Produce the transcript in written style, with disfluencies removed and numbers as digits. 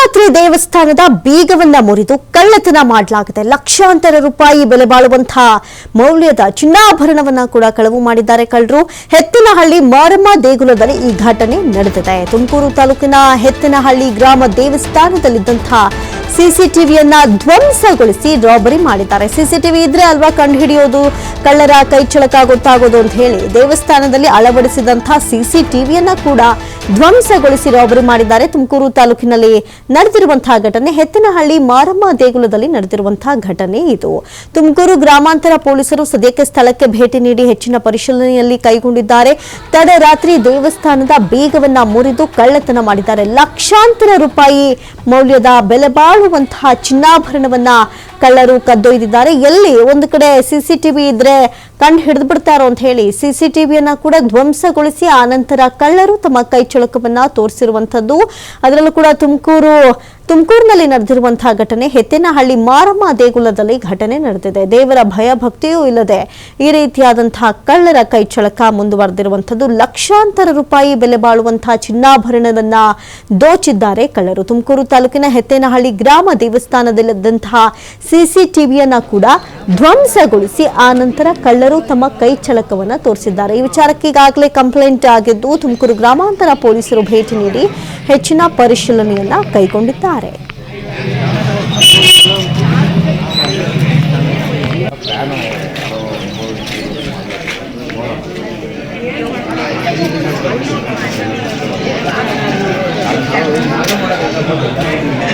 ತಡರಾತ್ರಿ ದೇವಸ್ಥಾನದ ಬೀಗವನ್ನ ಮುರಿದು ಕಳ್ಳತನ ಮಾಡಲಾಗಿದೆ. ಲಕ್ಷಾಂತರ ರೂಪಾಯಿ ಬೆಲೆ ಬಾಳುವಂತಹ ಮೌಲ್ಯದ ಚಿನ್ನಾಭರಣವನ್ನ ಕೂಡ ಕಳವು ಮಾಡಿದ್ದಾರೆ ಕಳ್ಳರು. ಹೆತ್ತನಹಳ್ಳಿ ಮಾರಮ್ಮ ದೇಗುಲದಲ್ಲಿ ಈ ಘಟನೆ ನಡೆದಿದೆ. ತುಮಕೂರು ತಾಲೂಕಿನ ಹೆತ್ತನಹಳ್ಳಿ ಗ್ರಾಮ ದೇವಸ್ಥಾನದಲ್ಲಿದ್ದಂತಹ ಸಿಸಿಟಿವಿಯನ್ನ ಧ್ವಂಸಗೊಳಿಸಿ ರಾಬರಿ ಮಾಡಿದ್ದಾರೆ. ಸಿಸಿಟಿವಿ ಇದ್ರೆ ಅಲ್ವಾ ಕಂಡು ಹಿಡಿಯೋದು, ಕಳ್ಳರ ಕೈಚಳಕ ಗೊತ್ತಾಗೋದು ಅಂತ ಹೇಳಿ ದೇವಸ್ಥಾನದಲ್ಲಿ ಅಳವಡಿಸಿದಂತಹ ಸಿಸಿಟಿವಿಯನ್ನ ಕೂಡ ಧ್ವಂಸಗೊಳಿಸಿ ರಾಬರಿ ಮಾಡಿದ್ದಾರೆ. ತುಮಕೂರು ತಾಲೂಕಿನಲ್ಲಿ ನಡೆದಿರುವಂತಹ ಘಟನೆ, ಹೆತ್ತನಹಳ್ಳಿ ಮಾರಮ್ಮ ದೇಗುಲದಲ್ಲಿ ನಡೆದಿರುವಂತಹ ಘಟನೆ ಇದು. ತುಮಕೂರು ಗ್ರಾಮಾಂತರ ಪೊಲೀಸರು ಸದ್ಯಕ್ಕೆ ಸ್ಥಳಕ್ಕೆ ಭೇಟಿ ನೀಡಿ ಹೆಚ್ಚಿನ ಪರಿಶೀಲನೆಯಲ್ಲಿ ಕೈಗೊಂಡಿದ್ದಾರೆ. ತಡರಾತ್ರಿ ದೇವಸ್ಥಾನದ ಬೀಗವನ್ನ ಮುರಿದು ಕಳ್ಳತನ ಮಾಡಿದ್ದಾರೆ. ಲಕ್ಷಾಂತರ ರೂಪಾಯಿ ಮೌಲ್ಯದ ಬೆಲೆ ಬಾಳುವಂತಹ ಚಿನ್ನಾಭರಣವನ್ನ ಕಳ್ಳರು ಕದ್ದೊಯ್ದಿದ್ದಾರೆ. ಎಲ್ಲಿ ಒಂದು ಕಡೆ ಸಿಸಿಟಿವಿ ಇದ್ರೆ ಕಂಡು ಹಿಡಿದು ಬಿಡ್ತಾರೋ ಅಂತ ಹೇಳಿ ಸಿಸಿಟಿವಿಯನ್ನ ಕೂಡ ಧ್ವಂಸಗೊಳಿಸಿ ಆನಂತರ ಕಳ್ಳರು ತಮ್ಮ ಕೈಚಳಕವನ್ನ ತೋರಿಸಿರುವಂತದ್ದು. ಅದರಲ್ಲೂ ಕೂಡ ತುಮಕೂರಿನಲ್ಲಿ ನಡೆದಿರುವಂತಹ ಘಟನೆ, ಹೆತ್ತನಹಳ್ಳಿ ಮಾರಮ್ಮ ದೇಗುಲದಲ್ಲಿ ಘಟನೆ ನಡೆದಿದೆ. ದೇವರ ಭಯ ಭಕ್ತಿಯೂ ಇಲ್ಲದೆ ಈ ರೀತಿಯಾದಂತಹ ಕಳ್ಳರ ಕೈಚಳಕ ಮುಂದುವರೆದಿರುವಂತದ್ದು. ಲಕ್ಷಾಂತರ ರೂಪಾಯಿ ಬೆಲೆ ಬಾಳುವಂತಹ ಚಿನ್ನಾಭರಣವನ್ನ ದೋಚಿದ್ದಾರೆ ಕಳ್ಳರು. ತುಮಕೂರು ತಾಲೂಕಿನ ಹೆತ್ತನಹಳ್ಳಿ ಗ್ರಾಮ ದೇವಸ್ಥಾನದಲ್ಲಿದ್ದಂತಹ ಸಿಸಿಟಿವಿಯನ್ನ ಕೂಡ ಧ್ವಂಸಗೊಳಿಸಿ ಆನಂತರ ಕಳ್ಳರು ತಮ್ಮ ಕೈಚಳಕವನ್ನ ತೋರಿಸಿದ್ದಾರೆ. ಈ ವಿಚಾರಕ್ಕೆ ಈಗಾಗಲೇ ಕಂಪ್ಲೇಂಟ್ ಆಗಿದ್ದು ತುಮಕೂರು ಗ್ರಾಮಾಂತರ ಪೊಲೀಸರು ಭೇಟಿ ನೀಡಿ ಹೆಚ್ಚಿನ ಪರಿಶೀಲನೆಯನ್ನ ಕೈಗೊಂಡಿದ್ದಾರೆ.